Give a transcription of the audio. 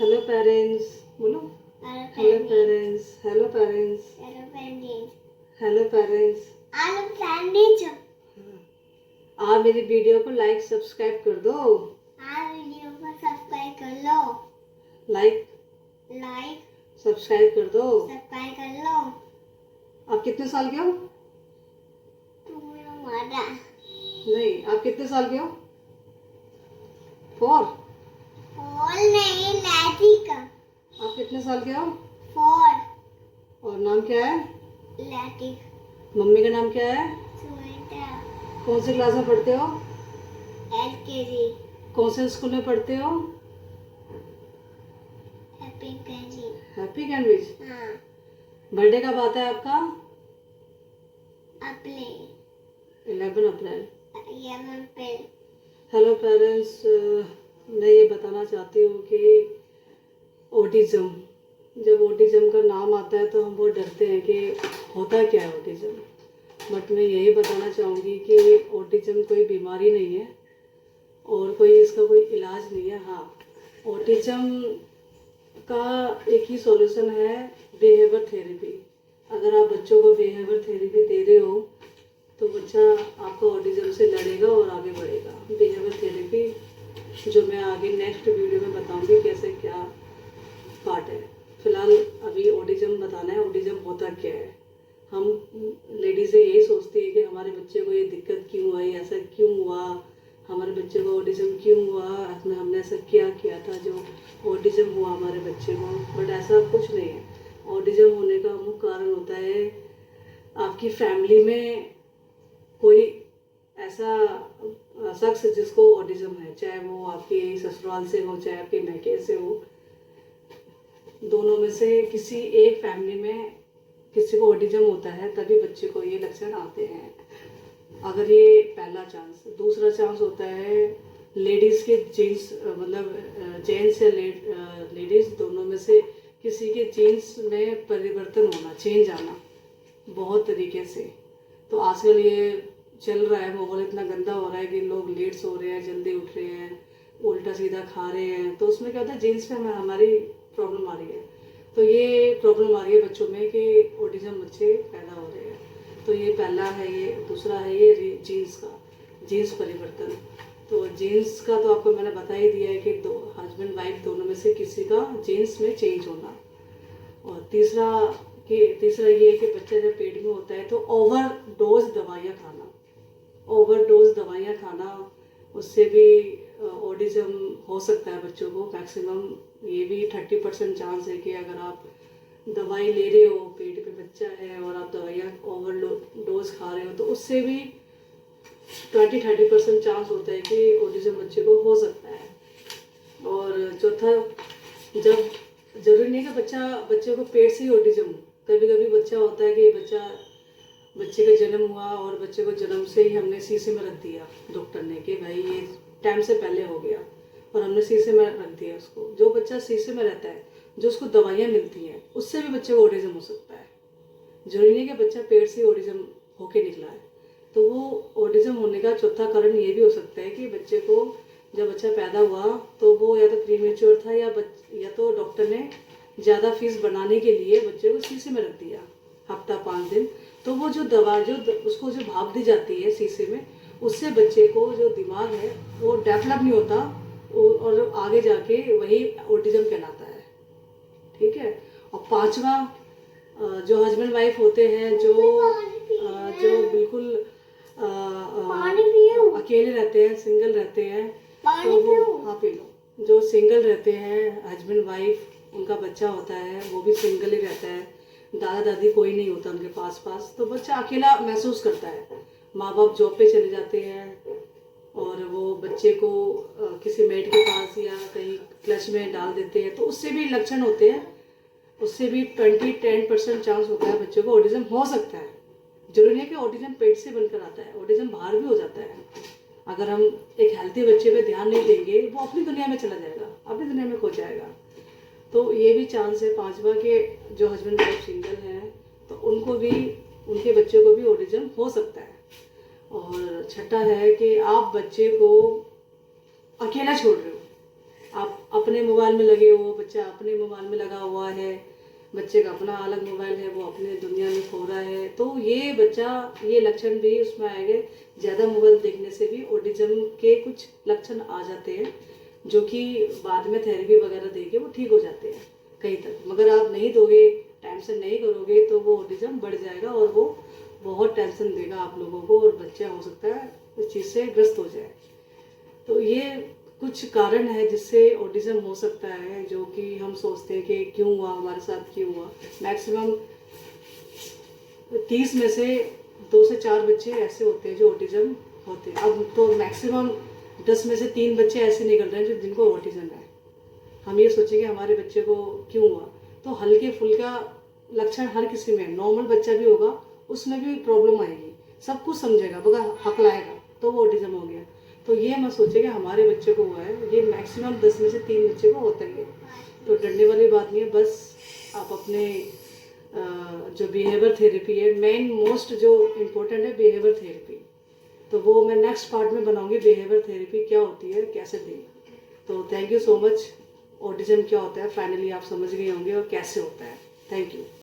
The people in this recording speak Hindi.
हेलो पेरेंट्स बोलो। Hello parents, hello parents, hello parents. आप मेरी वीडियो को लाइक सब्सक्राइब कर दो। लाइक सब्सक्राइब कर दो। आप कितने साल के हो? नहीं, आप कितने साल के हो? 4। आप कितने साल के हो? और नाम क्या है? मम्मी का नाम क्या है? कौन सी क्लास में पढ़ते हो? LKG। कौन से स्कूल में पढ़ते हो? Happy happy Cambridge. हाँ। बर्थडे कब आता है आपका? अप्रैल 11 अप्रैल। 11 अप्रैल। हेलो पेरेंट्स, मैं ये बताना चाहती हूँ कि ऑटिज़म, जब ऑटिज़म का नाम आता है तो हम बहुत डरते हैं कि होता क्या है ऑटिज़म। बट मैं यही बताना चाहूँगी कि ऑटिज़म कोई बीमारी नहीं है और कोई इसका कोई इलाज नहीं है। हाँ, ऑटिज़म का एक ही सॉल्यूशन है, बिहेवियर थेरेपी। अगर आप बच्चों को बिहेवियर थेरेपी दे रहे हो तो बच्चा आपका ऑटिज़म से लड़ेगा और आगे बढ़ेगा। बिहेवियर थेरेपी जो मैं आगे नेक्स्ट वीडियो में बताऊंगी कैसे क्या पार्ट है। फिलहाल अभी ऑटिज़म बताना है, ऑटिज़म होता क्या है। हम लेडीज़ें यही सोचती है कि हमारे बच्चे को ये दिक्कत क्यों आई, ऐसा क्यों हुआ, हमारे बच्चे को ऑटिज़म क्यों हुआ, हमने ऐसा क्या किया था जो ऑटिज़म हुआ हमारे बच्चे को। बट ऐसा कुछ नहीं है। ऑटिज़म होने का मुख्य कारण होता है आपकी फैमिली में कोई ऐसा शख्स जिसको ऑटिज़म है, चाहे वो आपके ससुराल से हो चाहे आपके मैके से हो। दोनों में से किसी एक फैमिली में किसी को ऑटिज़म होता है तभी बच्चे को ये लक्षण आते हैं। अगर ये पहला चांस। दूसरा चांस होता है लेडीज़ के जीन्स, मतलब जेंट्स या लेडीज़ दोनों में से किसी के जीन्स में परिवर्तन होना, चेंज आना बहुत तरीके से। तो आजकल ये चल रहा है, माहौल इतना गंदा हो रहा है कि लोग लेट सो रहे हैं, जल्दी उठ रहे हैं, उल्टा सीधा खा रहे हैं। तो उसमें क्या होता है, जीन्स में हमारी प्रॉब्लम आ रही है। तो ये प्रॉब्लम आ रही है बच्चों में कि ऑटिज़म बच्चे पैदा हो रहे हैं। तो ये पहला है ये। दूसरा है ये जीन्स का, जीन्स परिवर्तन। तो जीन्स का तो आपको मैंने बता ही दिया है कि दो हस्बैंड वाइफ दोनों में से किसी का जीन्स में चेंज होना। और तीसरा ये है कि बच्चा जब पेट में होता है तो ओवरडोज दवाइयाँ खाना, उससे भी ऑटिज़म हो सकता है बच्चों को। मैक्सिमम ये भी 30% चांस है कि अगर आप दवाई ले रहे हो, पेट में बच्चा है और आप दवाइयाँ ओवरडोज खा रहे हो तो उससे भी 20-30% चांस होता है कि ऑटिज़म बच्चे को हो सकता है। और चौथा, जब जरूरी नहीं कि बच्चे को पेट से ही ऑटिज़म हो। कभी कभी बच्चा होता है कि बच्चे का जन्म हुआ और बच्चे को जन्म से ही हमने शीशे में रख दिया डॉक्टर ने कि भाई ये टाइम से पहले हो गया और हमने शीशे में रख दिया उसको। जो बच्चा शीशे में रहता है, जो उसको दवाइयाँ मिलती हैं, उससे भी बच्चे को ऑटिज़म हो सकता है। जरूरी नहीं कि बच्चा पेट से ऑटिज़म होके निकला है। तो वो ऑटिज़म होने का चौथा कारण ये भी हो सकता है कि बच्चे को जब बच्चा पैदा हुआ तो वो या तो प्रीमेच्योर था या तो डॉक्टर ने ज़्यादा फीस बनाने के लिए बच्चे को शीशे में रख दिया हफ्ता 5 दिन। तो वो जो दवा उसको जो भाप दी जाती है शीशे में, उससे बच्चे को जो दिमाग है वो डेवलप नहीं होता और आगे जाके वही ऑटिज़म कहलाता है। ठीक है। और पांचवा, जो हस्बैंड वाइफ होते हैं जो बिल्कुल अकेले रहते हैं, सिंगल रहते हैं, तो वो हाँ पी लो। जो सिंगल रहते हैं हस्बैंड वाइफ, उनका बच्चा होता है वो भी सिंगल ही रहता है, दादा दादी कोई नहीं होता उनके पास, तो बच्चा अकेला महसूस करता है। माँ बाप जॉब पे चले जाते हैं और वो बच्चे को किसी मेड के पास या कहीं क्लच में डाल देते हैं, तो उससे भी लक्षण होते हैं। उससे भी 10% चांस होता है बच्चे को ऑटिज़म हो सकता है। जरूरी नहीं है कि ऑटिज़म पेट से बनकर आता है, ऑटिज़म बाहर भी हो जाता है। अगर हम एक हेल्थी बच्चे पे ध्यान नहीं देंगे, वो अपनी दुनिया में चला जाएगा, अपनी दुनिया में खो जाएगा। तो ये भी चांस है पांचवा के जो हस्बैंड वाइफ सिंगल हैं तो उनको भी, उनके बच्चे को भी ऑटिज़म हो सकता है। और छठा है कि आप बच्चे को अकेला छोड़ रहे हो, आप अपने मोबाइल में लगे हो, बच्चा अपने मोबाइल में लगा हुआ है, बच्चे का अपना अलग मोबाइल है, वो अपने दुनिया में खो रहा है, तो ये बच्चा, ये लक्षण भी उसमें आएंगे। ज़्यादा मोबाइल देखने से भी ऑटिज्म के कुछ लक्षण आ जाते हैं, जो कि बाद में थेरेपी वगैरह देके वो ठीक हो जाते हैं कहीं तक। मगर आप नहीं दोगे, टाइम से नहीं करोगे, तो वो ऑटिज्म बढ़ जाएगा और वो बहुत टेंशन देगा आप लोगों को, और बच्चा हो सकता है इस चीज़ से ग्रस्त हो जाए। तो ये कुछ कारण है जिससे ऑटिज्म हो सकता है, जो कि हम सोचते हैं कि क्यों हुआ, हमारे साथ क्यों हुआ। मैक्सिमम 30 में से 2 से 4 बच्चे ऐसे होते हैं जो ऑटिज्म होते हैं। अब तो मैक्सिमम 10 में से 3 बच्चे ऐसे निकल रहे हैं जो जिनको ऑटिज्म है। हम ये सोचेंगे हमारे बच्चे को क्यों हुआ, तो हल्के फुल्का लक्षण हर किसी में, नॉर्मल बच्चा भी होगा उसमें भी प्रॉब्लम आएगी, सब कुछ समझेगा मगर हकलाएगा तो वो ऑटिज्म हो गया। तो ये मत सोचिए कि हमारे बच्चे को हुआ है, ये मैक्सिमम 10 में से 3 बच्चे को होता ही है। तो डरने वाली बात नहीं है, बस आप अपने जो बिहेवियर थेरेपी है, मेन मोस्ट जो इम्पोर्टेंट है बिहेवियर थेरेपी, तो वो मैं नेक्स्ट पार्ट में बनाऊंगी, बिहेवियर थेरेपी क्या होती है, कैसे दें। तो thank you so much. Autism क्या होता है फाइनली आप समझ गए होंगे और कैसे होता है। Thank you.